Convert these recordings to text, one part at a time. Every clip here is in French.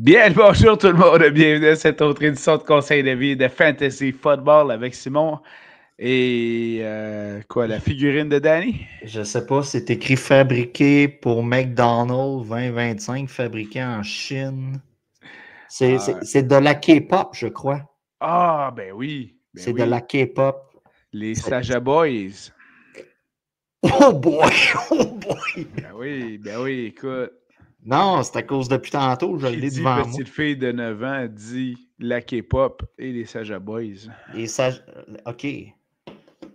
Bien le bonjour tout le monde, bienvenue à cette autre édition de Conseil de vie de Fantasy Football avec Simon et la figurine de Danny? Je sais pas, c'est écrit fabriqué pour McDonald's 2025, fabriqué en Chine. Ah, C'est de la K-pop, je crois. ben C'est de la oui, K-pop. les C'est- Saja Boys. Oh boy! Oh boy! Ben oui, écoute, Non, c'est à cause depuis tantôt, je qui l'ai dit devant moi. petite fille de 9 ans dit la K-pop et les Saja Boys. Les sages. OK.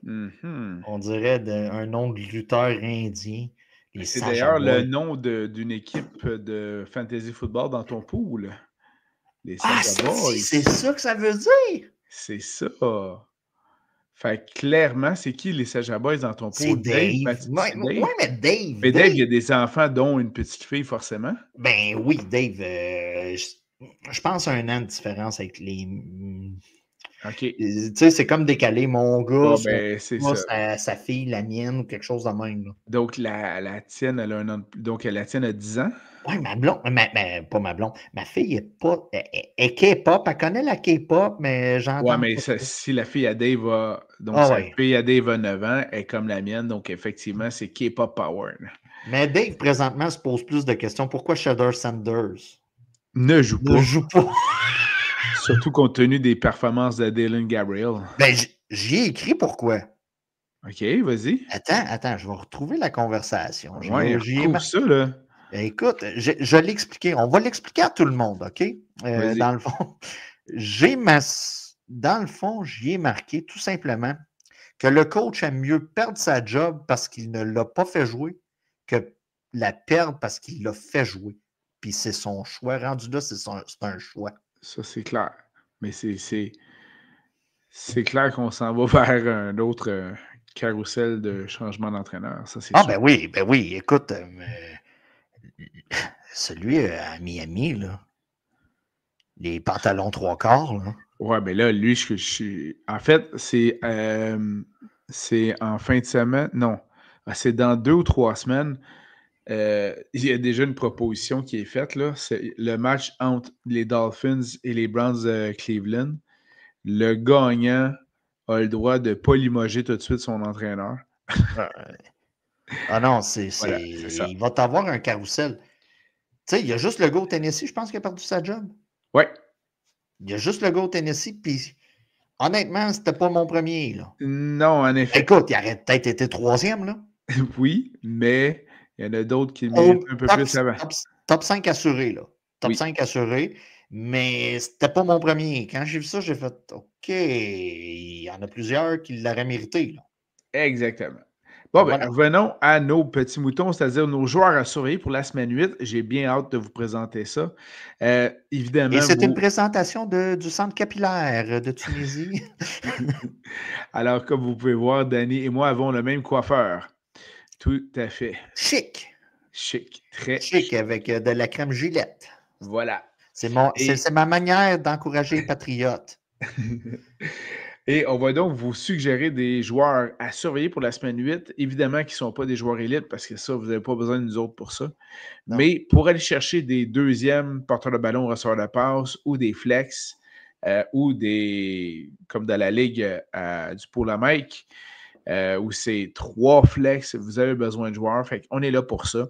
Mhm. On dirait un nom de lutteur indien. Les C'est Saja d'ailleurs le Boys. nom d'une équipe de Fantasy Football dans ton pool, les Ah, Saja c'est Boys. ça que ça veut dire! C'est ça. Fait que clairement, c'est qui les Saja Boys dans ton C'est pool? Dave? Dave. C'est Dave? Ouais, mais Dave, Mais Dave, il y a Dave. des enfants, dont une petite fille, forcément. Ben oui, Dave, je pense à un an de différence avec les. OK. Tu sais, c'est comme décalé. Mon gars, Bon, son ben, c'est gars, ça. sa fille, la mienne, ou quelque chose de même. Là. Donc, la tienne, elle a un an de plus. Donc, la tienne a 10 ans. Ouais, ma blonde, pas ma blonde, ma fille est pas. Elle est K-pop, elle connaît la K-pop, mais Ouais, j'entends mais pas trop. si la fille à Dave a. Donc, Ah sa ouais. fille à Dave a 9 ans, elle est comme la mienne. Donc, effectivement, c'est K-pop Power. Mais Dave, présentement, se pose plus de questions. Pourquoi Shadow Sanders Ne joue ne pas. joue pas? Surtout compte tenu des performances de Dylan Gabriel. Ben, j'y ai écrit pourquoi. OK, vas-y. Attends, je vais retrouver la conversation. Ouais, J'y ai retrouve marqué. ça, là. Écoute, je l'ai expliqué. On va l'expliquer à tout le monde, OK? Vas-y. Dans le fond, j'ai ma... dans le fond, j'y ai marqué tout simplement que le coach aime mieux perdre sa job parce qu'il ne l'a pas fait jouer que la perdre parce qu'il l'a fait jouer. Puis c'est son choix. Rendu là, c'est un choix. Ça, c'est clair. Mais c'est clair qu'on s'en va vers un autre carrousel de changement d'entraîneur. Ça, c'est Ah, sûr. ben oui, écoute, celui à Miami, là, les pantalons trois quarts, là. Ouais, mais là, lui, en fait, c'est en fin de semaine. Non. C'est dans 2 ou 3 semaines. Il y a déjà une proposition qui est faite, là. C'est le match entre les Dolphins et les Browns de Cleveland. Le gagnant a le droit de ne pas limoger tout de suite son entraîneur. Ah non, Voilà, c'est ça. il va t'avoir un carrousel. Tu sais, il y a juste le gars au Tennessee, je pense, qui a perdu sa job. Ouais. Il y a juste le gars au Tennessee, puis honnêtement, c'était pas mon premier, là. Non, en effet. Écoute, il aurait peut-être été troisième, là. Oui, mais il y en a d'autres qui le méritent Au un peu plus avant. top 5 assuré, là. Top Oui, 5 assuré, mais c'était pas mon premier. Quand j'ai vu ça, j'ai fait OK, il y en a plusieurs qui l'auraient mérité, là. exactement. Bon, Ben ben, voilà. revenons à nos petits moutons, c'est-à-dire nos joueurs à surveiller pour la semaine 8. J'ai bien hâte de vous présenter ça. Et Évidemment, c'est une présentation du centre capillaire de Tunisie. Alors, comme vous pouvez voir, Danny et moi avons le même coiffeur. Tout à fait. Chic. Chic. Très Chic chic. avec de la crème Gillette. Voilà. C'est Et ma manière d'encourager les patriotes. Et on va donc vous suggérer des joueurs à surveiller pour la semaine 8. Évidemment qu'ils ne sont pas des joueurs élites parce que ça, vous n'avez pas besoin de nous autres pour ça. Non. Mais pour aller chercher des deuxièmes porteurs de ballon, receveurs de passe ou des flex ou des, comme dans la ligue du Pôle à Mike, où c'est 3 flex, vous avez besoin de joueurs. Fait qu'on est là pour ça.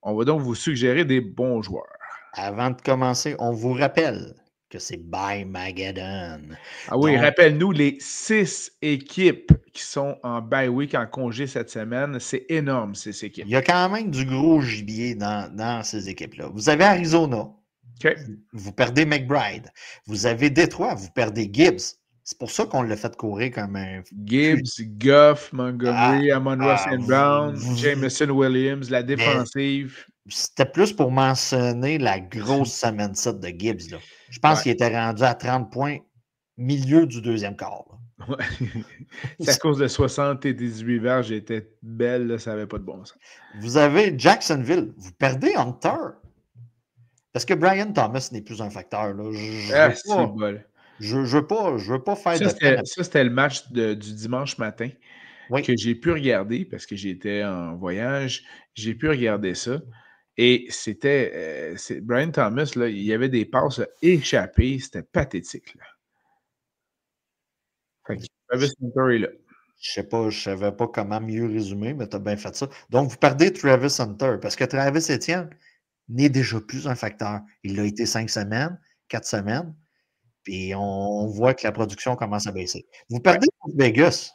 On va donc vous suggérer des bons joueurs. Avant de commencer, on vous rappelle que c'est By Mageddon. Ah oui, Donc, rappelle-nous les 6 équipes qui sont en bye week, en congé cette semaine. C'est énorme, ces il équipes. y a quand même du gros gibier dans ces équipes-là. Vous avez Arizona, OK. vous perdez McBride. Vous avez Détroit, vous perdez Gibbs. C'est pour ça qu'on l'a fait courir comme un Gibbs, Goff, Ah, Montgomery, Amon-Ra ah, St. Brown, Jameson Williams, la mais défensive. c'était plus pour mentionner la grosse semaine 7 de Gibbs. Là. Je pense Ouais. qu'il était rendu à 30 points, milieu du deuxième quart. Ouais. C'est à cause de 60 et 18 verges, j'étais belle, là, ça n'avait pas de bon sens. Vous avez Jacksonville, vous perdez Hunter. Parce que Brian Thomas n'est plus un facteur. Là. Ah, c'est bol. Je veux pas faire Ça, de peine. c'était le match du dimanche matin Oui. que j'ai pu regarder parce que j'étais en voyage. J'ai pu regarder ça. Et c'était Brian Thomas, là, il y avait des passes échappées, c'était pathétique. Là. Fait que Travis Hunter est là. Je ne savais pas comment mieux résumer, mais tu as bien fait ça. Donc, vous perdez Travis Hunter parce que Travis Etienne n'est déjà plus un facteur. Il l'a été 5 semaines, 4 semaines, puis on voit que la production commence à baisser. Vous Ouais. perdez Vegas.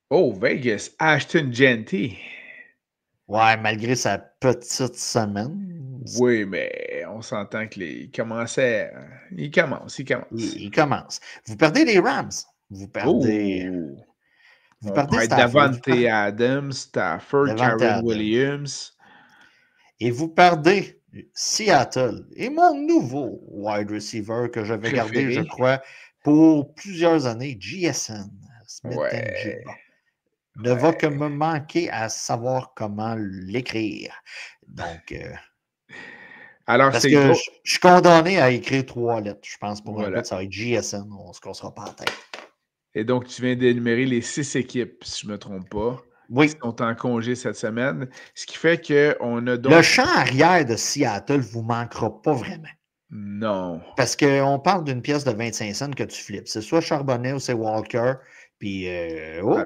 Oh, Vegas, Ashton Genty. Ouais, malgré sa petite semaine. Oui, mais on s'entend qu'il commençait. Il commence. Il commence. Vous perdez les Rams. Vous perdez. Oh! Vous On perdez perd Stafford. Davante Adams, Stafford, Davante Karen Adams. Williams. Et vous perdez Seattle. Et mon nouveau wide receiver que j'avais gardé, je crois, pour plusieurs années, JSN, Smith Ouais. Jigba, ne va que me manquer à savoir comment l'écrire. Donc, Alors, parce c'est que gros. je suis condamné à écrire 3 lettres. Je pense pour un Voilà. bout, ça va être JSN. On se cassera pas la tête. Et donc, tu viens d'énumérer les 6 équipes, si je ne me trompe pas, Oui. qui sont en congé cette semaine. Ce qui fait qu'on a donc. Le champ arrière de Seattle ne vous manquera pas vraiment. Non. Parce qu'on parle d'une pièce de 25 cents que tu flippes. C'est soit Charbonnet ou c'est Walker. Puis,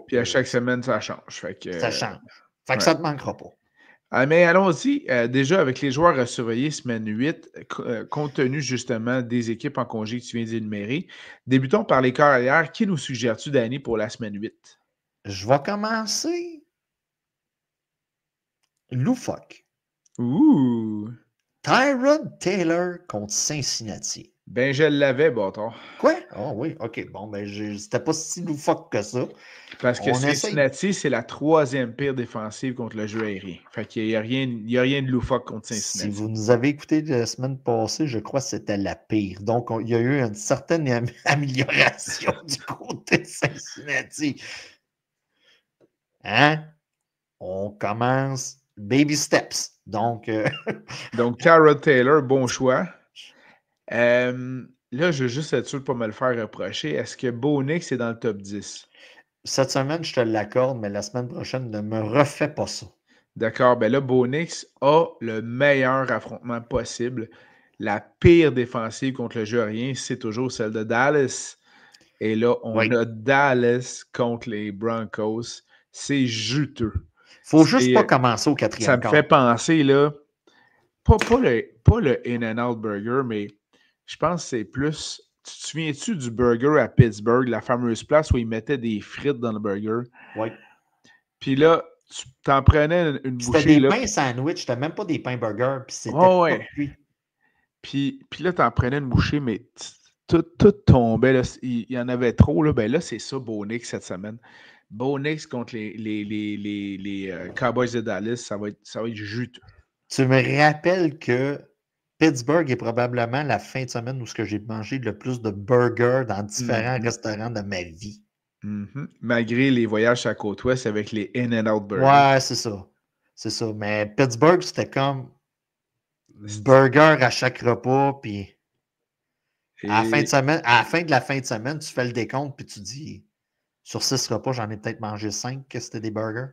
Puis à chaque semaine, ça change. Fait que, ça change. Fait que ouais. ça ne te manquera pas. Mais allons-y. Déjà, avec les joueurs à surveiller semaine 8, compte tenu justement des équipes en congé que tu viens d'énumérer, débutons par les carrières. Qui nous suggères-tu, Danny, pour la semaine 8? Je vais commencer. Loufoque. Ouh! Tyrod Taylor contre Cincinnati. Ben, je l'avais, bâtard. Quoi? Ah oui, OK. Bon, ben, c'était pas si loufoque que ça. Parce que On essaye. Cincinnati, c'est la 3e pire défensive contre le jeu aérien. Fait qu'il n'y a rien de loufoque contre Si Cincinnati. vous nous avez écouté la semaine passée, je crois que c'était la pire. Donc, il y a eu une certaine amélioration du côté de Cincinnati. Hein? On commence baby steps. Donc, Donc, Tyrod Taylor, bon choix. Là, je veux juste être sûr de ne pas me le faire reprocher. Est-ce que Bo Nix est dans le top 10? cette semaine, je te l'accorde, mais la semaine prochaine, ne me refais pas ça. D'accord. Ben là, Bo Nix a le meilleur affrontement possible. La pire défensive contre le jeu aérien, c'est toujours celle de Dallas. Et là, on a Dallas contre les Broncos. C'est juteux. Faut juste pas commencer au 4e Ça me fait penser, là, pas le In-N-Out Burger, mais je pense que c'est plus. Tu te souviens-tu du burger à Pittsburgh, la fameuse place où ils mettaient des frites dans le burger? Oui. Puis là, tu t'en prenais une bouchée. C'était des là, pains sandwich, c'était même pas des pains burgers, puis c'était oh, pas ouais. cuit. Puis là, t'en prenais une bouchée, mais tout tombait. Là, il y en avait trop. Là. Ben là, c'est ça, Bo Nix, cette semaine. Bo Nix contre les Cowboys de Dallas, ça va être juteux. Tu me rappelles que Pittsburgh est probablement la fin de semaine où j'ai mangé le plus de burgers dans différents restaurants de ma vie. Malgré les voyages à la côte ouest avec les In-N-Out Burgers. Ouais, c'est ça. C'est ça. Mais Pittsburgh, c'était comme burger à chaque repas, puis à la fin de la fin de semaine, tu fais le décompte, puis tu dis, sur 6 repas, j'en ai peut-être mangé 5 que c'était des burgers.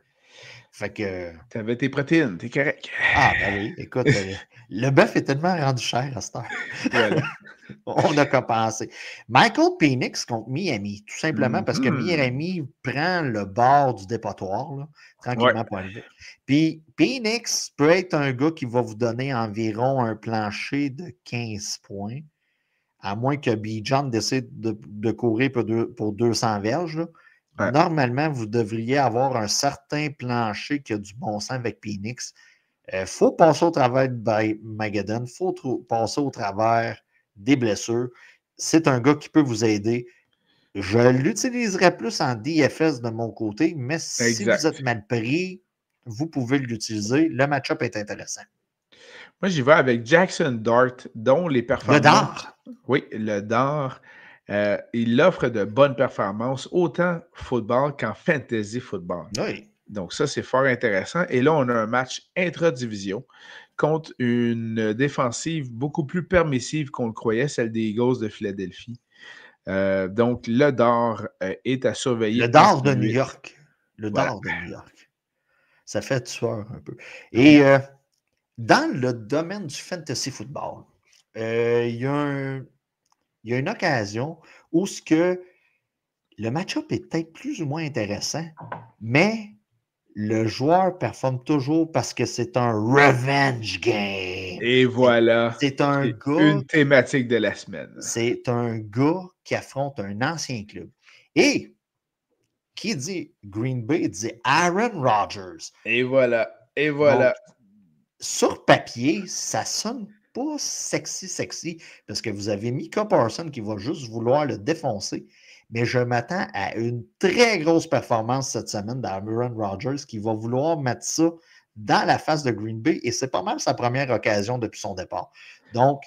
Fait que... T'avais tes protéines, t'es correct. Ah, ben oui, écoute, le bœuf est tellement rendu cher à cette heure. Voilà. On a compensé. Michael Penix contre Miami, tout simplement parce que Miami prend le bord du dépotoir, là, tranquillement pour arriver. Puis Penix peut être un gars qui va vous donner environ un plancher de 15 points, à moins que Bijan décide de courir pour 200 verges. Là. Ouais. Normalement, vous devriez avoir un certain plancher qui a du bon sens avec Penix. Il faut passer au travers de Magadon, il faut passer au travers des blessures. C'est un gars qui peut vous aider. Je l'utiliserai plus en DFS de mon côté, mais si vous êtes mal pris, vous pouvez l'utiliser. Le match-up est intéressant. Moi, j'y vais avec Jackson Dart, dont les performances... Le Dart? Oui, le Dart. Il offre de bonnes performances, autant football qu'en fantasy football. Oui. Donc, ça, c'est fort intéressant. Et là, on a un match intra-division contre une défensive beaucoup plus permissive qu'on le croyait, celle des Eagles de Philadelphie. Donc, le Dart est à surveiller. Le Dart de New York. Le Dart de New York. Ça fait tueur un peu. Et Dans le domaine du fantasy football, il y a une occasion où ce que le match-up est peut-être plus ou moins intéressant, mais le joueur performe toujours parce que c'est un revenge game. Et voilà. C'est un C'est gars. une thématique de la semaine. C'est un gars qui affronte un ancien club. Et qui dit Green Bay dit Aaron Rodgers. Et voilà. Et voilà. Donc, sur papier, ça sonne pas sexy, parce que vous avez Micah Parsons qui va juste vouloir le défoncer. Mais je m'attends à une très grosse performance cette semaine d'Aaron Rodgers qui va vouloir mettre ça dans la face de Green Bay. Et c'est pas mal sa première occasion depuis son départ. Donc,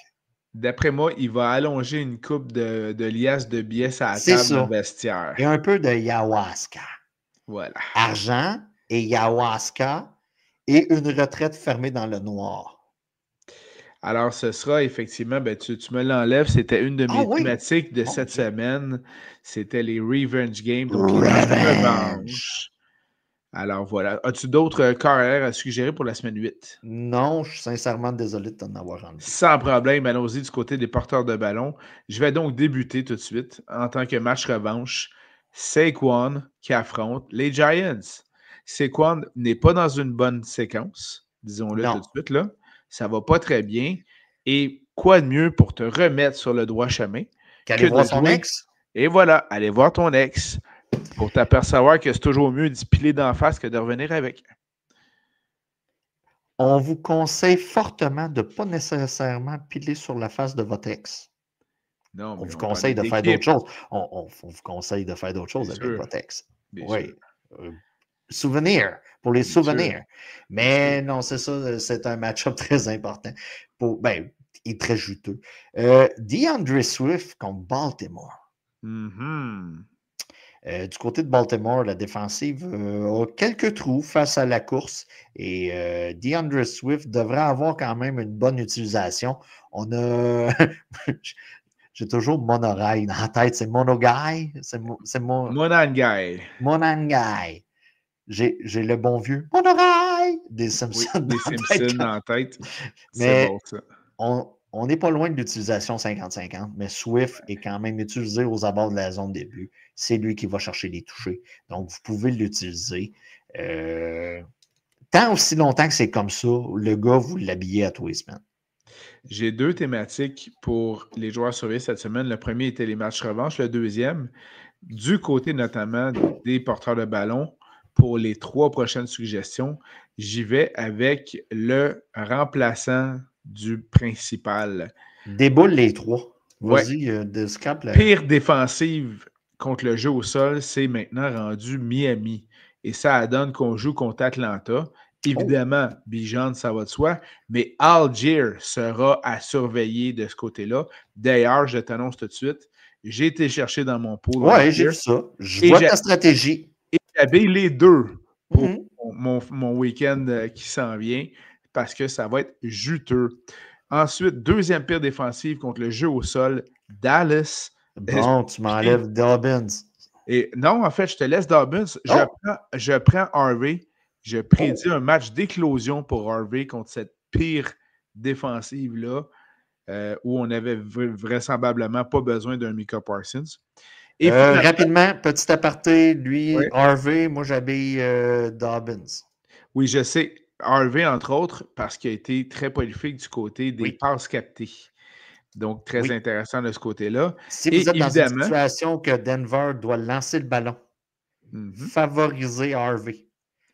d'après moi, il va allonger une coupe de liasses de billets à la c'est table ça. de vestiaire. Et un peu de ayahuasca. Voilà. Argent et ayahuasca et une retraite fermée dans le noir. Alors, ce sera effectivement, ben, tu me l'enlèves, c'était une de mes thématiques de cette semaine. C'était les Revenge Games, donc les revanches. Alors voilà. As-tu d'autres carrières à suggérer pour la semaine 8? Non, je suis sincèrement désolé de t'en avoir enlevé. Sans problème, allons-y du côté des porteurs de ballon. Je vais donc débuter tout de suite en tant que match revanche. Saquon qui affronte les Giants. Saquon n'est pas dans une bonne séquence, disons-le tout de suite, là. Ça va pas très bien. Et quoi de mieux pour te remettre sur le droit chemin qu'aller voir son ex? Et voilà, aller voir ton ex pour t'apercevoir que c'est toujours mieux d'y piler d'en face que de revenir avec. On vous conseille fortement de ne pas nécessairement piler sur la face de votre ex. Non, on vous conseille de faire d'autres choses. On vous conseille de faire d'autres choses avec votre ex. Oui. Souvenir, pour les souvenirs. Mais non, c'est ça, c'est un match-up très important. Il est très juteux. DeAndre Swift contre Baltimore. Mm-hmm. Du côté de Baltimore, la défensive a quelques trous face à la course et DeAndre Swift devrait avoir quand même une bonne utilisation. On a... J'ai toujours Monorail dans la tête. C'est Monoguy. Monangai. Monangai. J'ai le bon vieux Monorail des Simpsons. Oui, des Simpsons en tête. Mais c'est bon, ça. On n'est pas loin de l'utilisation 50-50, mais Swift est quand même utilisé aux abords de la zone début. C'est lui qui va chercher les touchés. Donc, vous pouvez l'utiliser. Tant aussi longtemps que c'est comme ça, le gars, vous l'habillez à tous les semaines. J'ai deux thématiques pour les joueurs surveillés cette semaine. Le premier était les matchs revanche. Le deuxième, du côté notamment des porteurs de ballon, pour les 3 prochaines suggestions, j'y vais avec le remplaçant du principal. Déboule les 3. Vas-y, scrap. Pire défensive contre le jeu au sol, c'est maintenant rendu Miami. Et ça donne qu'on joue contre Atlanta. Évidemment, Bijan, ça va de soi, mais Algier sera à surveiller de ce côté-là. D'ailleurs, je t'annonce tout de suite, j'ai été chercher dans mon pool. Oui, j'ai vu ça. Je vois ta stratégie. Et j'avais les deux pour mon week-end qui s'en vient parce que ça va être juteux. Ensuite, deuxième pire défensive contre le jeu au sol, Dallas. Bon, tu m'enlèves Dobbins. Et non, en fait, je te laisse Dobbins. Je prends Harvey. Je prédis un match d'éclosion pour Harvey contre cette pire défensive-là où on n'avait vraisemblablement pas besoin d'un Micah Parsons. Et rapidement, petit aparté, lui, Harvey, moi j'habille Dobbins. Oui, je sais. Harvey, entre autres, parce qu'il a été très prolifique du côté des passes captées. Donc, très intéressant de ce côté-là. Si vous êtes dans une situation que Denver doit lancer le ballon, favorisez Harvey.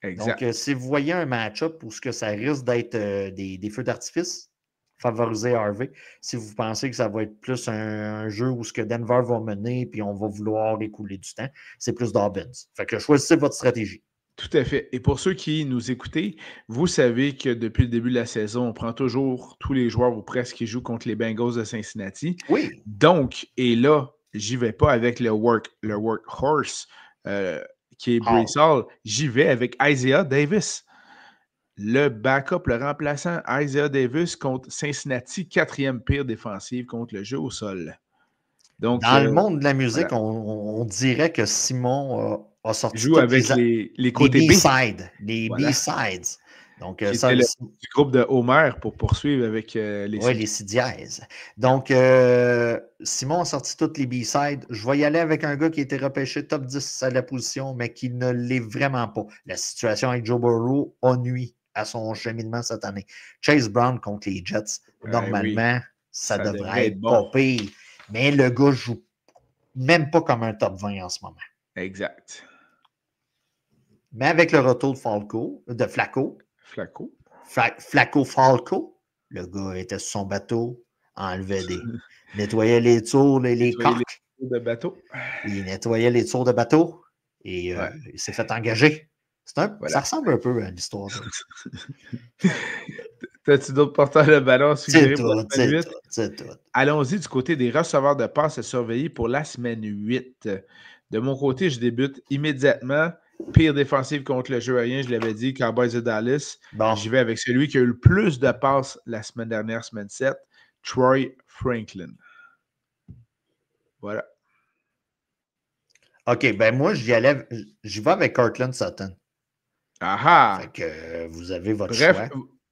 Exact. Donc, si vous voyez un match-up où ça risque d'être des feux d'artifice, favorisez Harvey. Si vous pensez que ça va être plus un jeu où ce que Denver va mener puis on va vouloir écouler du temps, c'est plus Dobbins. Fait que choisissez votre stratégie. Tout à fait. Et pour ceux qui nous écoutez, vous savez que depuis le début de la saison, on prend toujours tous les joueurs ou presque qui jouent contre les Bengals de Cincinnati. Oui. Donc, et là, j'y vais pas avec le workhorse qui est Breece Hall. J'y vais avec Isaiah Davis. Le backup, le remplaçant Isaiah Davis contre Cincinnati, 4e pire défensive contre le jeu au sol. Donc, dans le monde de la musique, on dirait que Simon a sorti joue avec les côtés B-sides. Les B-sides. Donc, Qui ça, était du groupe de Homer pour poursuivre avec les oui, les si dièses. Donc, Simon a sorti toutes les B-sides. Je vais y aller avec un gars qui a été repêché top 10 à la position, mais qui ne l'est vraiment pas. La situation avec Joe Burrow a nuit à son cheminement cette année. Chase Brown contre les Jets, normalement, oui, ça devrait devrait être bon. pas pire. Mais le gars joue même pas comme un top 20 en ce moment. Exact. Mais avec le retour de Flacco, Flacco-Falco, le gars était sur son bateau, enlevait nettoyait les tours, les coques. Les de bateau. Il nettoyait les tours de bateau et il s'est fait engager. Voilà. Ça ressemble un peu à l'histoire de. T'as-tu d'autres porteurs de ballon à suggérer pour la semaine 8? C'est tout. Allons-y du côté des receveurs de passes à surveiller pour la semaine 8. De mon côté, je débute immédiatement. Pire défensive contre le jeu aérien, je l'avais dit, Cowboys de Dallas. Bon. J'y vais avec celui qui a eu le plus de passes la semaine dernière, semaine 7, Troy Franklin. Voilà. OK, ben moi, j'y vais avec Cortland Sutton. Ah! Fait que vous avez votre choix. Bref,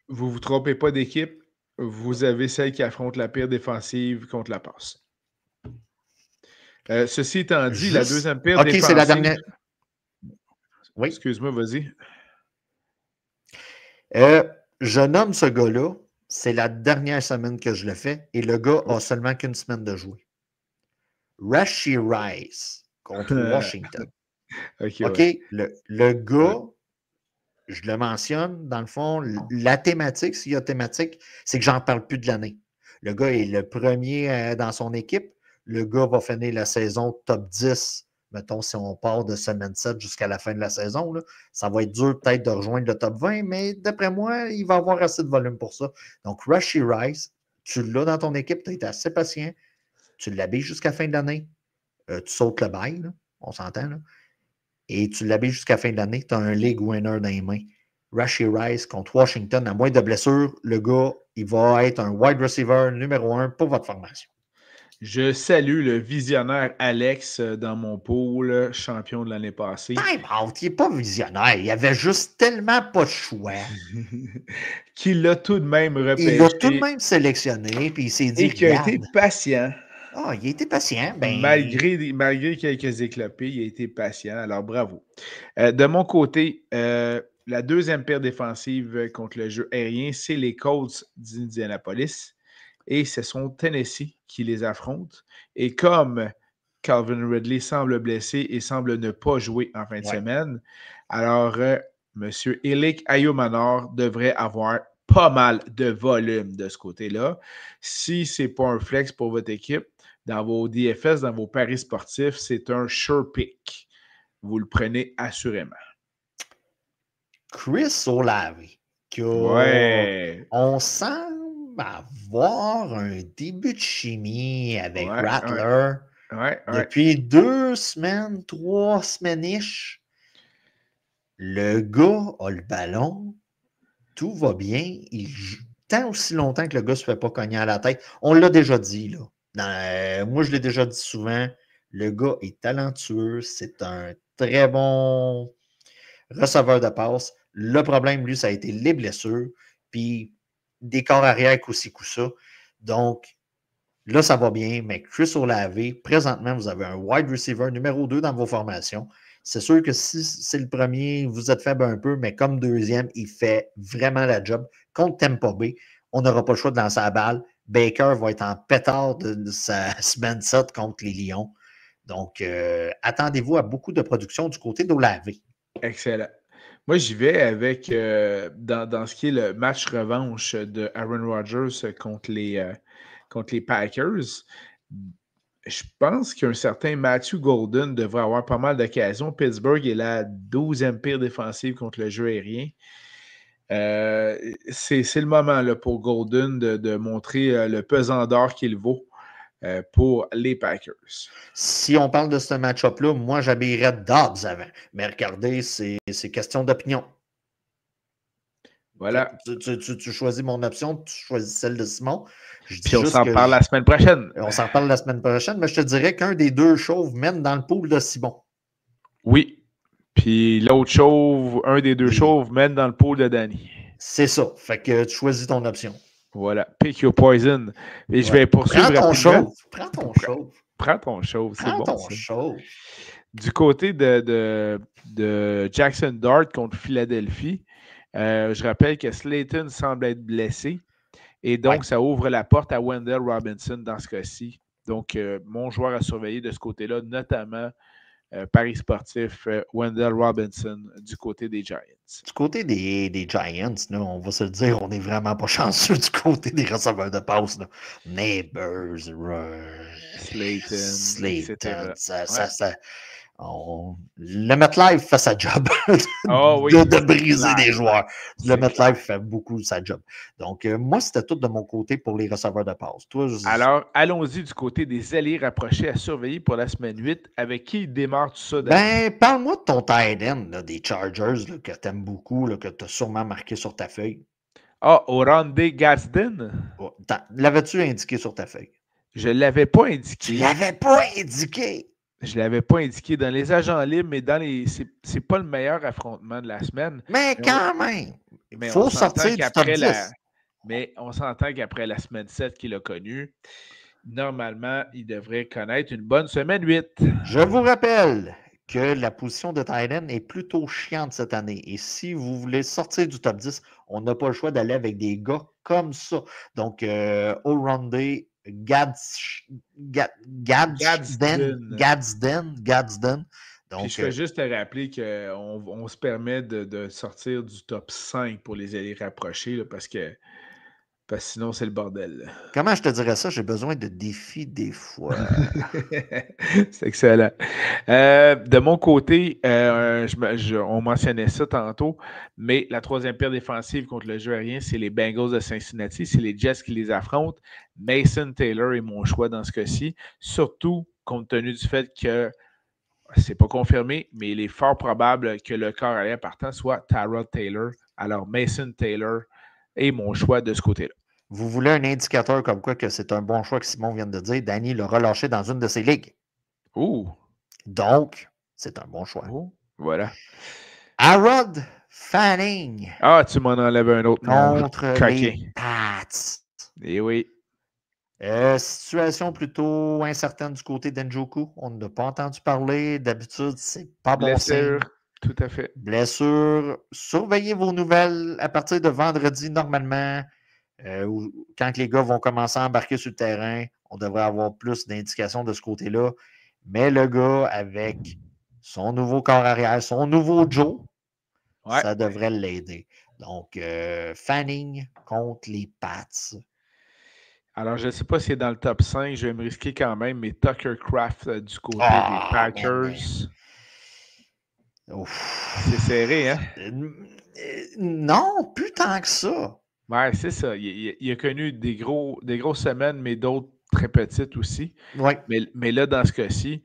vous ne vous trompez pas d'équipe. Vous avez celle qui affronte la pire défensive contre la passe. Ceci étant dit, la deuxième pire défensive... OK, c'est la dernière. Oui. Excuse-moi, vas-y. Je nomme ce gars-là. C'est la dernière semaine que je le fais et le gars a seulement qu'une semaine de jouer. Rashee Rice contre Washington. OK, ouais. Le gars, je le mentionne, dans le fond, la thématique, s'il y a thématique, c'est que j'en parle plus de l'année. Le gars est le premier dans son équipe. Le gars va finir la saison top 10. Mettons, si on part de semaine 7 jusqu'à la fin de la saison, là, ça va être dur peut-être de rejoindre le top 20, mais d'après moi, il va avoir assez de volume pour ça. Donc, Rashee Rice, tu l'as dans ton équipe, tu as été assez patient, tu l'habilles jusqu'à la fin de l'année, tu sautes le bail, là, on s'entend, là, et tu l'habilles jusqu'à la fin de l'année, tu as un league winner dans les mains. Rashee Rice contre Washington, à moins de blessures, le gars, il va être un wide receiver numéro 1 pour votre formation. Je salue le visionnaire Alex dans mon pool, champion de l'année passée. Time out, il n'est pas visionnaire. Il avait juste tellement pas de choix. Qu'il l'a tout de même repêché. Il l'a tout de même sélectionné, puis il s'est dit... Et qui a été patient. Ah, il a été patient. Ben... Malgré quelques éclopés, il a été patient. Alors, bravo. De mon côté, la deuxième pire défensive contre le jeu aérien, c'est les Colts d'Indianapolis. Et ce sont Tennessee qui les affrontent. Et comme Calvin Ridley semble blessé et semble ne pas jouer en fin de semaine, alors M. Elic Ayomanor devrait avoir pas mal de volume de ce côté-là. Si ce n'est pas un flex pour votre équipe, dans vos DFS, dans vos paris sportifs, c'est un sure pick. Vous le prenez assurément. Chris Olave, on semble avoir un début de chimie avec Rattler depuis 2 semaines, 3 semaines-ish. Le gars a le ballon, tout va bien. Il joue tant aussi longtemps que le gars ne se fait pas cogner à la tête. On l'a déjà dit, là. Moi, je l'ai déjà dit souvent. Le gars est talentueux. C'est un très bon receveur de passe. Le problème, lui, ça a été les blessures. Puis des corps arrière coup-ci, coup-ça. Donc, là, ça va bien. Mais Chris Olave, présentement, vous avez un wide receiver numéro 2 dans vos formations. C'est sûr que si c'est le premier, vous êtes faible un peu, mais comme deuxième, il fait vraiment la job. Contre Tampa Bay, on n'aura pas le choix de lancer la balle. Baker va être en pétard de sa semaine 7 contre les Lions. Donc, attendez-vous à beaucoup de production du côté d'Olave. Excellent. Moi, j'y vais avec, dans ce qui est le match revanche de Aaron Rodgers contre les Packers. Je pense qu'un certain Matthew Golden devrait avoir pas mal d'occasions. Pittsburgh est la 12e pire défensive contre le jeu aérien. C'est le moment là, pour Golden de montrer le pesant d'or qu'il vaut pour les Packers. Si on parle de ce match-up-là, moi, j'habillerais Dobbs avant. Mais regardez, c'est question d'opinion. Voilà. Tu choisis mon option, tu choisis celle de Simon. Puis on s'en parle la semaine prochaine. On s'en parle la semaine prochaine, mais je te dirais qu'un des deux chauves mène dans le pool de Simon. Oui. Puis l'autre chauve, un des deux chauves mène dans le pool de Danny. C'est ça. Fait que tu choisis ton option. Voilà. Pick your poison. Et je vais poursuivre rapidement. Prends ton chauve. Prends ton chauve. C'est bon. Prends ton chauve. Du côté de Jackson Dart contre Philadelphie, je rappelle que Slayton semble être blessé. Et donc, ça ouvre la porte à Wendell Robinson dans ce cas-ci. Donc, mon joueur à surveiller de ce côté-là, notamment Paris sportif, Wendell Robinson du côté des Giants. Du côté des Giants, là, on va se le dire, on n'est vraiment pas chanceux du côté des receveurs de passe. Là. Neighbors, Slayton, le MetLife fait sa job de briser des joueurs. Le MetLife fait beaucoup sa job. Donc, moi, c'était tout de mon côté pour les receveurs de passe. Toi, alors, allons-y du côté des alliés rapprochés à surveiller pour la semaine 8. Avec qui il démarre tout ça? Parle-moi de ton tight end, là, des Chargers, là, que tu aimes beaucoup, là, que tu as sûrement marqué sur ta feuille. Ah, Oronde Gadsden? L'avais-tu indiqué sur ta feuille? Je ne l'avais pas indiqué. Tu l'avais pas indiqué? Je ne l'avais pas indiqué dans les agents libres, mais dans les. C'est pas le meilleur affrontement de la semaine. Mais quand même! Il faut sortir du top 10. Mais on s'entend qu'après la semaine 7 qu'il a connue, normalement, il devrait connaître une bonne semaine 8. Je vous rappelle que la position de tight end est plutôt chiante cette année. Et si vous voulez sortir du top 10, on n'a pas le choix d'aller avec des gars comme ça. Donc, Oronde Gadsden. Donc, puis je peux juste te rappeler qu'on se permet de sortir du top 5 pour les aller rapprocher, là, parce que sinon, c'est le bordel. Là. Comment je te dirais ça? J'ai besoin de défis des fois. C'est excellent. De mon côté, on mentionnait ça tantôt, mais la troisième paire défensive contre le jeu aérien, c'est les Bengals de Cincinnati. C'est les Jets qui les affrontent. Mason Taylor est mon choix dans ce cas-ci, surtout compte tenu du fait que c'est pas confirmé, mais il est fort probable que le corps arrière partant soit Tyrod Taylor. Alors, Mason Taylor est mon choix de ce côté-là. Vous voulez un indicateur comme quoi que c'est un bon choix que Simon vient de dire. Danny l'a relâché dans une de ses ligues. Ouh! Donc, c'est un bon choix. Ouh. Voilà. Harold Fanning. Ah, tu m'en enlèves un autre. Contre les Pats. Eh oui. Situation plutôt incertaine du côté d'Njoku. On n'a pas entendu parler. D'habitude, c'est pas bon signe. Tout à fait. Blessure. Surveillez vos nouvelles à partir de vendredi, normalement. Quand les gars vont commencer à embarquer sur le terrain, on devrait avoir plus d'indications de ce côté-là. Mais le gars, avec son nouveau corps arrière, son nouveau Joe, ça devrait l'aider. Donc, Fanning contre les Pats. Alors, je ne sais pas si c'est dans le top 5, je vais me risquer quand même, mais Tucker Kraft du côté des Packers. C'est serré, hein? Non, plus tant que ça. Ouais, c'est ça. Il a connu des grosses semaines, mais d'autres très petites aussi. Ouais. Mais là, dans ce cas-ci,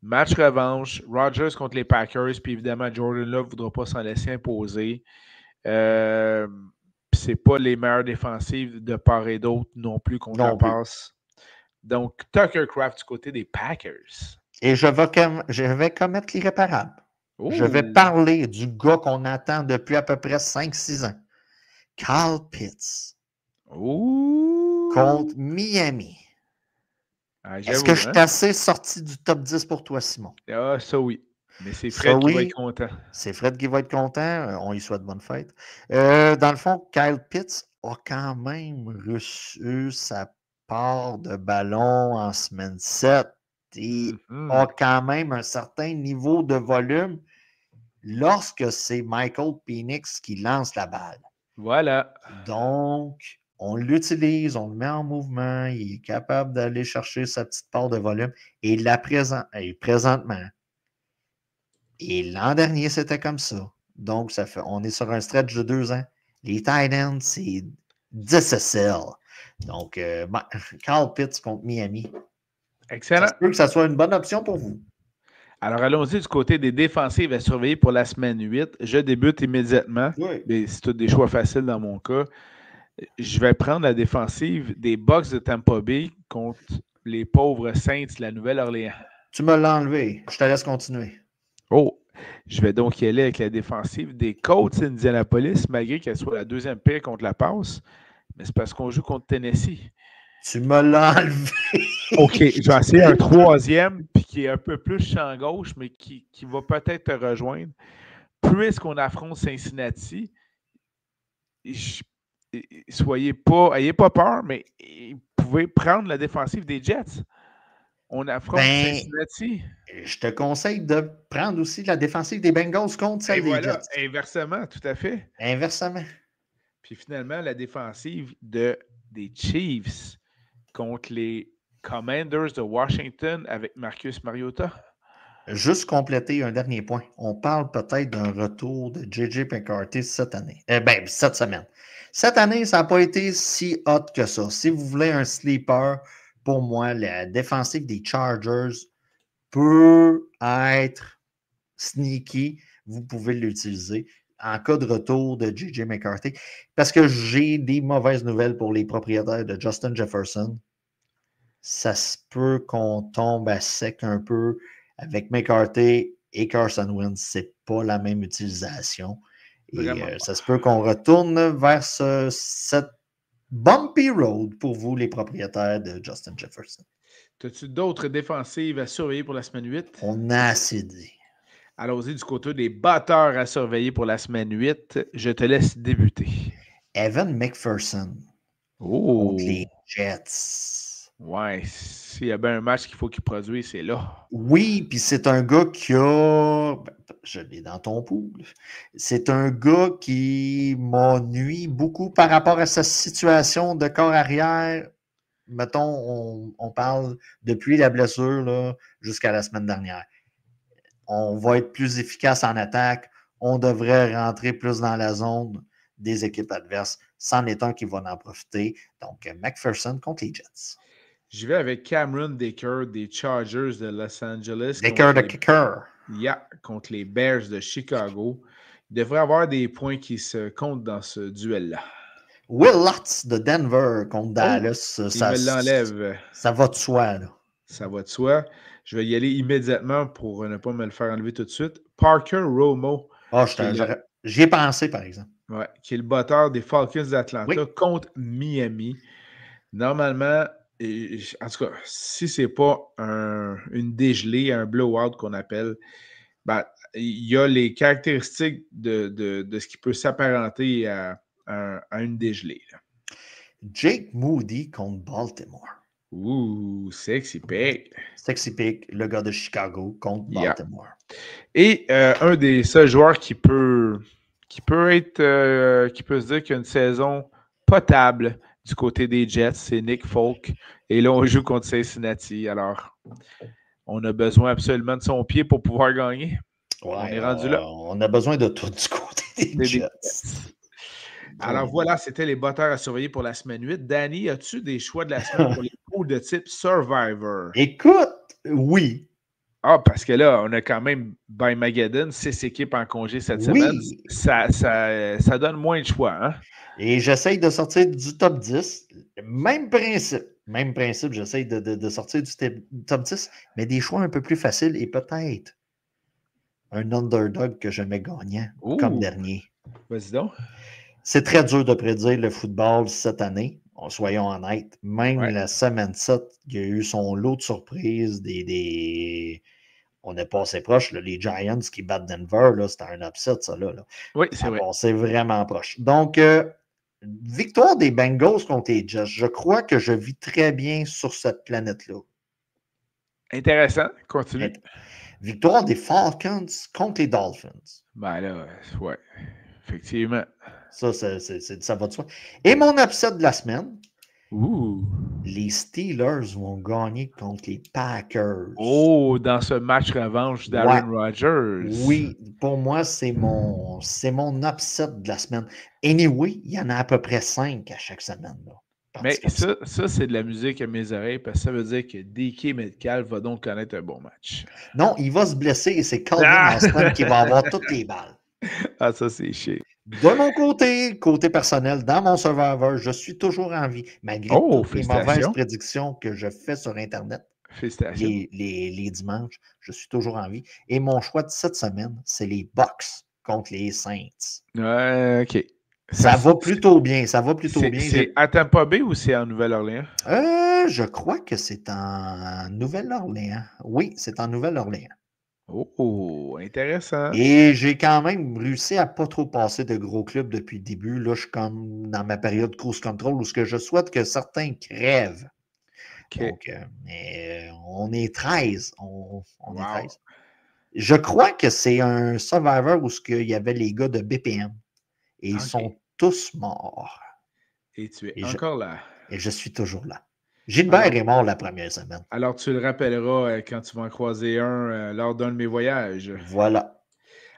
match revanche, Rodgers contre les Packers, puis évidemment, Jordan Love ne voudra pas s'en laisser imposer. C'est pas les meilleures défensives de part et d'autre non plus qu'on en passe. Donc, Tucker Kraft du côté des Packers. Et je vais commettre l'irréparable. Ooh. Je vais parler du gars qu'on attend depuis à peu près 5-6 ans. Kyle Pitts. Ooh. Contre Miami. Est-ce que je suis assez sorti du top 10 pour toi, Simon? Ah, ça oui. Mais c'est Fred qui va être content. C'est Fred qui va être content. On y souhaite bonne fête. Dans le fond, Kyle Pitts a quand même reçu sa part de ballon en semaine 7. Il a quand même un certain niveau de volume lorsque c'est Michael Penix qui lance la balle. Voilà. Donc, on l'utilise, on le met en mouvement, il est capable d'aller chercher sa petite part de volume. Et présentement, et l'an dernier, c'était comme ça. Donc, on est sur un stretch de 2 ans. Les tight ends, c'est 10 SL. Donc, Kyle Pitts contre Miami. Excellent. Ça se peut que ça soit une bonne option pour vous. Alors, allons-y du côté des défensives à surveiller pour la semaine 8. Je débute immédiatement. Oui. Mais c'est tous des choix faciles dans mon cas. Je vais prendre la défensive des Bucks de Tampa Bay contre les pauvres Saints de la Nouvelle-Orléans. Tu me l'as enlevé. Je te laisse continuer. Oh, Je vais donc y aller avec la défensive des Colts d'Indianapolis, malgré qu'elle soit la deuxième pire contre la passe. Mais c'est parce qu'on joue contre Tennessee. Tu me l'as enlevé. OK, je vais essayer un troisième, puis qui est un peu plus champ gauche, mais qui va peut-être te rejoindre. Puisqu'on affronte Cincinnati, ayez pas peur, mais vous pouvez prendre la défensive des Jets. On affronte Cincinnati. Je te conseille de prendre aussi la défensive des Bengals contre celle des Jets. Inversement, tout à fait. Inversement. Puis finalement, la défensive des Chiefs contre les Commanders de Washington avec Marcus Mariota. Juste compléter un dernier point. On parle peut-être d'un retour de J.J. McCarthy cette année. Cette semaine. Cette année, ça n'a pas été si hot que ça. Si vous voulez un sleeper, pour moi, la défensive des Chargers peut être sneaky. Vous pouvez l'utiliser en cas de retour de J.J. McCarthy. Parce que j'ai des mauvaises nouvelles pour les propriétaires de Justin Jefferson. Ça se peut qu'on tombe à sec un peu avec McCarthy et Carson Wentz. C'est pas la même utilisation. Et ça se peut qu'on retourne vers cette bumpy road pour vous, les propriétaires de Justin Jefferson. As-tu d'autres défensives à surveiller pour la semaine 8? On a assez dit. Allons-y du côté des batteurs à surveiller pour la semaine 8. Je te laisse débuter. Evan McPherson contre les Jets. Ouais, s'il y a bien un match qu'il faut qu'il produise, c'est là. Oui, puis c'est un gars qui a... Je l'ai dans ton pool. C'est un gars qui m'ennuie beaucoup par rapport à sa situation de corps arrière. Mettons, on parle depuis la blessure là, jusqu'à la semaine dernière. On va être plus efficace en attaque. On devrait rentrer plus dans la zone des équipes adverses. C'en est un qui va en profiter. Donc, McPherson contre les Jets. Je vais avec Cameron Dicker des Chargers de Los Angeles. Dicker de kicker. Yeah, contre les Bears de Chicago. Il devrait y avoir des points qui se comptent dans ce duel-là. Will Lutz de Denver contre Dallas. Il me l'enlève. Ça va de soi, là. Ça va de soi. Je vais y aller immédiatement pour ne pas me le faire enlever tout de suite. Parker Romo. J'y ai pensé, par exemple. Ouais, qui est le batteur des Falcons d'Atlanta contre Miami. Normalement, en tout cas, si ce n'est pas une dégelée, un blowout qu'on appelle, ben, il y a les caractéristiques de ce qui peut s'apparenter à une dégelée. Là. Jake Moody contre Baltimore. Ouh, sexy pick. Sexy pick, le gars de Chicago contre Baltimore. Et un des seuls joueurs qui peut se dire qu'il y a une saison potable du côté des Jets, c'est Nick Folk. Et là, on joue contre Cincinnati. Alors, on a besoin absolument de son pied pour pouvoir gagner. Ouais, on est rendu là. On a besoin de tout du côté des Jets. Alors voilà, c'était les batteurs à surveiller pour la semaine 8. Danny, as-tu des choix de la semaine pour les poules de type Survivor? Écoute, oui. Ah, parce que là, on a quand même by Mageddon, 6 équipes en congé cette semaine. Ça donne moins de choix. Hein? Et j'essaye de sortir du top 10. Même principe, j'essaye de sortir du top 10, mais des choix un peu plus faciles et peut-être un underdog que je mets gagnant comme dernier. Vas-y donc. C'est très dur de prédire le football cette année, soyons honnêtes. Même la semaine 7, il y a eu son lot de surprises. On est passé proche. Là, les Giants qui battent Denver, c'était un upset, ça. Là. Oui, c'est vrai. C'est vraiment proche. Donc, victoire des Bengals contre les Jets. Je crois que je vis très bien sur cette planète-là. Intéressant. Continue. Victoire des Falcons contre les Dolphins. Ben là, ouais. Effectivement. Ça va de soi. Et mon upset de la semaine, les Steelers vont gagner contre les Packers. Oh, dans ce match revanche d'Aaron Rodgers. Oui, pour moi, c'est mon upset de la semaine. Anyway, il y en a à peu près 5 à chaque semaine. Là. Mais ça, c'est de la musique à mes oreilles parce que ça veut dire que DK Metcalf va donc connaître un bon match. Non, il va se blesser et c'est Calvin Austin qui va avoir toutes les balles. Ah, ça, c'est chiant. De mon côté personnel, dans mon Survivor, je suis toujours en vie, malgré toutes les mauvaises prédictions que je fais sur Internet. Félicitations. Les dimanches. Je suis toujours en vie. Et mon choix de cette semaine, c'est les Bucks contre les Saints. Ouais, OK. Ça va plutôt bien. Ça va plutôt bien. C'est à Tampa Bay ou c'est en Nouvelle-Orléans? Je crois que c'est en Nouvelle-Orléans. Oui, c'est en Nouvelle-Orléans. Oh, intéressant. Et j'ai quand même réussi à pas trop passer de gros clubs depuis le début. Là, je suis comme dans ma période cruise control où ce que je souhaite que certains crèvent. OK. Donc, mais on est 13. On est Wow. 13. Je crois que c'est un Survivor où il y avait les gars de BPM. Et ils sont tous morts. Et tu es Et encore là. et je suis toujours là. Gilbert est mort la première semaine. Alors, tu le rappelleras quand tu vas en croiser un lors d'un de mes voyages. Voilà.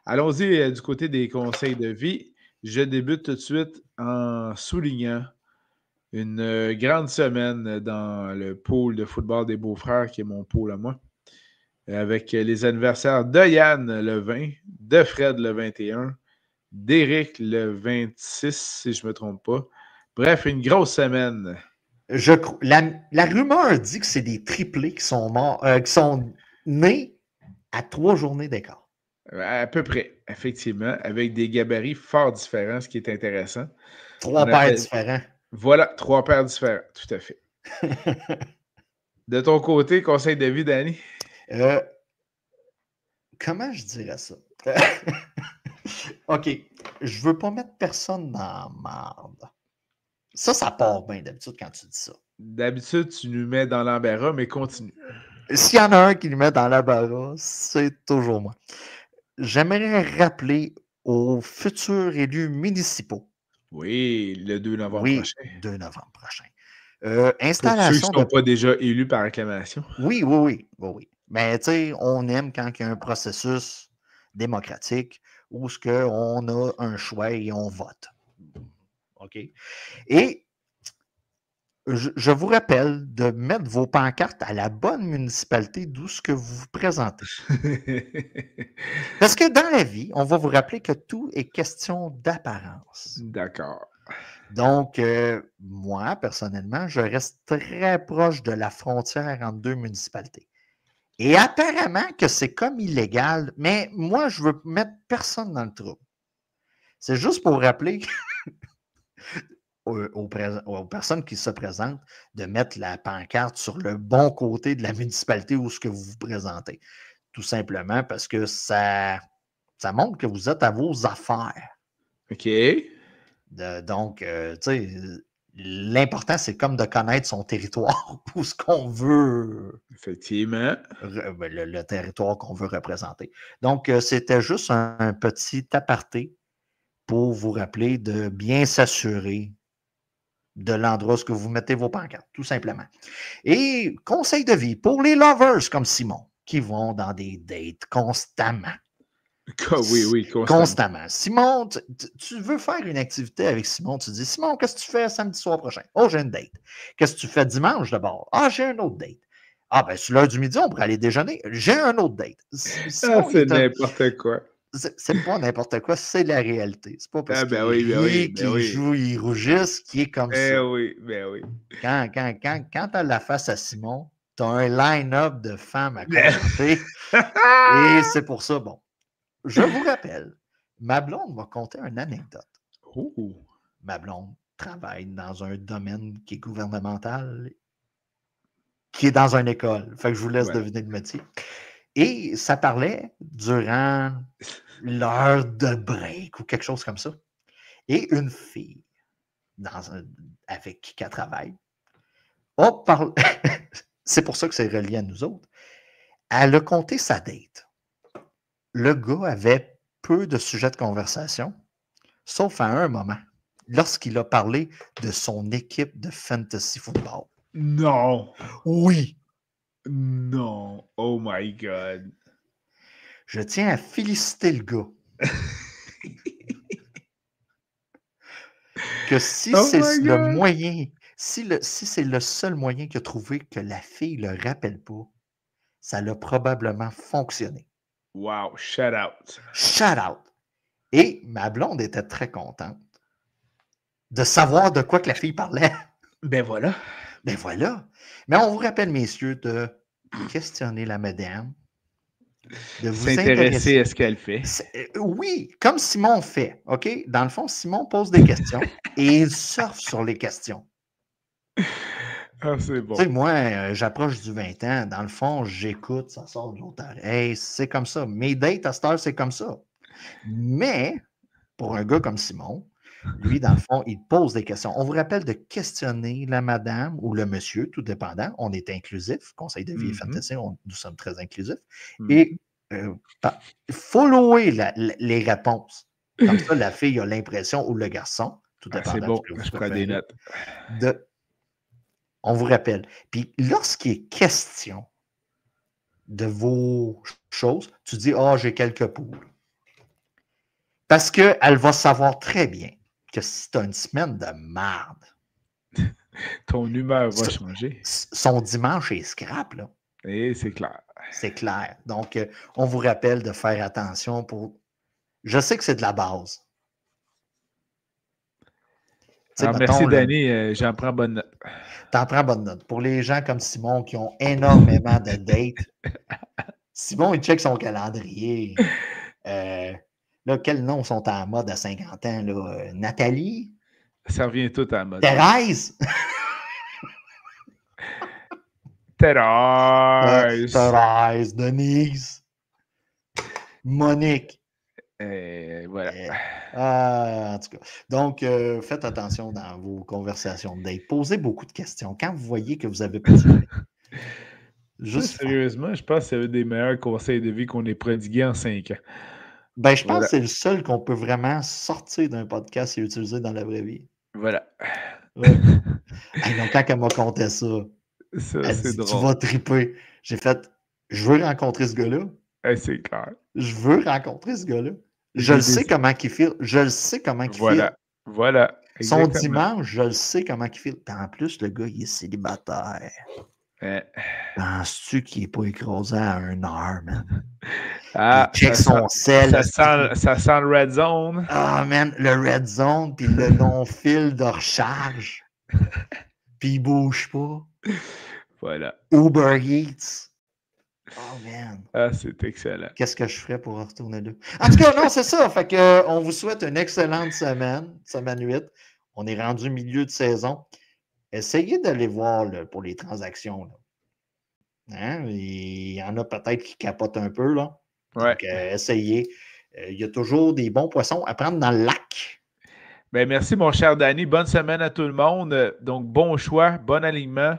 Allons-y du côté des conseils de vie. Je débute tout de suite en soulignant une grande semaine dans le pool de football des beaux-frères, qui est mon pool à moi, avec les anniversaires de Yann le 20, de Fred le 21, d'Éric le 26, si je ne me trompe pas. Bref, une grosse semaine. La rumeur dit que c'est des triplés qui sont morts, qui sont nés à 3 journées d'écart. À peu près, effectivement, avec des gabarits fort différents, ce qui est intéressant. 3 paires différents. Voilà, 3 paires différents, tout à fait. De ton côté, conseil de vie, Danny? Comment je dirais ça? OK, je veux pas mettre personne dans la merde. Ça part bien d'habitude quand tu dis ça. D'habitude, tu nous mets dans l'embarras, mais continue. S'il y en a un qui nous met dans l'embarras, c'est toujours moi. J'aimerais rappeler aux futurs élus municipaux. Oui, le 2 novembre Oui, prochain. 2 novembre prochain. Pour ceux qui Installation ne sont de... pas déjà élus par acclamation. Oui. Mais tu sais, on aime quand il y a un processus démocratique où on a un choix et on vote. OK? Et je vous rappelle de mettre vos pancartes à la bonne municipalité d'où ce que vous vous présentez. Parce que dans la vie, on va vous rappeler que tout est question d'apparence. D'accord. Donc, moi, personnellement, je reste très proche de la frontière entre 2 municipalités. Et apparemment que c'est comme illégal, mais moi, je veux mettre personne dans le trouble. C'est juste pour rappeler aux personnes qui se présentent de mettre la pancarte sur le bon côté de la municipalité où ce que vous vous présentez. Tout simplement parce que ça montre que vous êtes à vos affaires. OK. Donc, tu sais, l'important, c'est comme de connaître son territoire ou ce qu'on veut. Effectivement. Le territoire qu'on veut représenter. Donc, c'était juste un petit aparté pour vous rappeler de bien s'assurer de l'endroit où vous mettez vos pancartes, tout simplement. Et conseil de vie pour les lovers comme Simon, qui vont dans des dates constamment. Oui, constamment. Simon, tu veux faire une activité avec Simon, tu dis, Simon, qu'est-ce que tu fais samedi soir prochain? Oh, j'ai une date. Qu'est-ce que tu fais dimanche d'abord? Ah, j'ai un autre date. Ah, ben, sur l'heure du midi, on pourrait aller déjeuner. J'ai un autre date. Simon, c'est n'importe quoi. C'est pas n'importe quoi, c'est la réalité. C'est pas parce qu'il rit, qu'il joue, il rougisse, qu'il est comme ça. Oui. Quand tu as la face à Simon, tu as un line-up de femmes à commenter. Et c'est pour ça, bon. Je vous rappelle, ma blonde m'a conté une anecdote. Ma blonde travaille dans un domaine qui est gouvernemental, qui est dans une école. Fait que je vous laisse deviner le métier. Et ça parlait durant l'heure de break ou quelque chose comme ça. Et une fille avec qui elle travaille c'est pour ça que c'est relié à nous autres. Elle a compté sa date. Le gars avait peu de sujets de conversation, sauf à un moment, lorsqu'il a parlé de son équipe de fantasy football. Non. Oui. Non. Oh my God. Je tiens à féliciter le gars. Que si c'est le moyen, si c'est le seul moyen qu'il a trouvé que la fille ne le rappelle pas, ça l'a probablement fonctionné. Wow, shout out. Shout out. Et ma blonde était très contente de savoir de quoi que la fille parlait. Ben voilà. Ben voilà. Mais on vous rappelle, messieurs, de questionner la madame, de vous S'intéresser à ce qu'elle fait. Oui, comme Simon fait, OK? Dans le fond, Simon pose des questions et il surfe sur les questions. Ah, c'est bon. Tu sais, moi, j'approche du 20 ans. Dans le fond, j'écoute, ça sort de l'autre oreille. C'est comme ça. Mes dates à cette heure, c'est comme ça. Mais, pour un gars comme Simon, lui, dans le fond, il pose des questions. On vous rappelle de questionner la madame ou le monsieur, tout dépendant. On est inclusif. Conseil de vie et fantasy, nous sommes très inclusifs. Et follower les réponses. Comme ça, la fille a l'impression, ou le garçon, tout dépendant. C'est bon, je prends des notes. On vous rappelle. Puis, lorsqu'il est question de vos choses, tu dis, j'ai quelques poules. Parce qu'elle va savoir très bien que si tu as une semaine de merde, ton humeur va changer. Son dimanche est scrap, là. Et c'est clair. C'est clair. Donc, on vous rappelle de faire attention pour... Je sais que c'est de la base. Merci, Danny. J'en prends bonne note. T'en prends bonne note. Pour les gens comme Simon qui ont énormément de dates, Simon, il check son calendrier. Là, quels noms sont en mode à 50 ans? Là? Nathalie? Ça revient tout en mode. Thérèse? Thérèse, Denise, Monique. Voilà. En tout cas. Donc, faites attention dans vos conversations de date. Posez beaucoup de questions. Quand vous voyez que vous avez pas juste sérieusement, je pense que c'est un des meilleurs conseils de vie qu'on ait prodigué en 5 ans. Ben, je pense que c'est le seul qu'on peut vraiment sortir d'un podcast et utiliser dans la vraie vie. Voilà. Ouais. Donc, quand elle m'a conté ça, elle c'est dit, drôle. tu vas triper. J'ai fait, je veux rencontrer ce gars-là. C'est clair. Je veux rencontrer ce gars-là. Je le sais comment il file. Je le sais comment il file. Voilà. Son dimanche, je le sais comment il file. Puis en plus, le gars, il est célibataire. Penses-tu qu'il n'est pas écrasé à 1 heure, man? Il check son sel. Ça sent le red zone. Ah, man, le red zone, puis le long fil de recharge. Puis il bouge pas. Voilà. Uber Eats. Oh, man. C'est excellent. Qu'est-ce que je ferais pour retourner là? En tout cas, non, c'est ça. Fait que, on vous souhaite une excellente semaine 8. On est rendu milieu de saison. Essayez d'aller voir là, pour les transactions. Là. Hein? Il y en a peut-être qui capotent un peu. Là. Ouais. Donc, essayez. Il y a toujours des bons poissons à prendre dans le lac. Ben, merci, mon cher Danny. Bonne semaine à tout le monde. Donc, bon choix, bon alignement.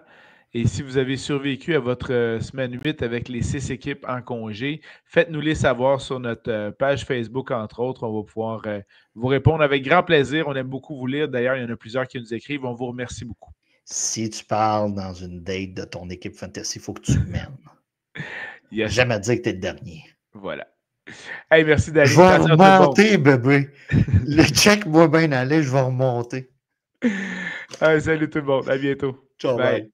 Et si vous avez survécu à votre semaine 8 avec les 6 équipes en congé, faites-nous les savoir sur notre page Facebook, entre autres. On va pouvoir vous répondre avec grand plaisir. On aime beaucoup vous lire. D'ailleurs, il y en a plusieurs qui nous écrivent. On vous remercie beaucoup. Si tu parles dans une date de ton équipe fantasy, il faut que tu mènes. Yes. Jamais dire que tu es le dernier. Voilà. Hey, merci Danny. Je vais remonter, bébé. Le check va bien aller, je vais remonter. Salut tout le monde. À bientôt. Ciao, bye.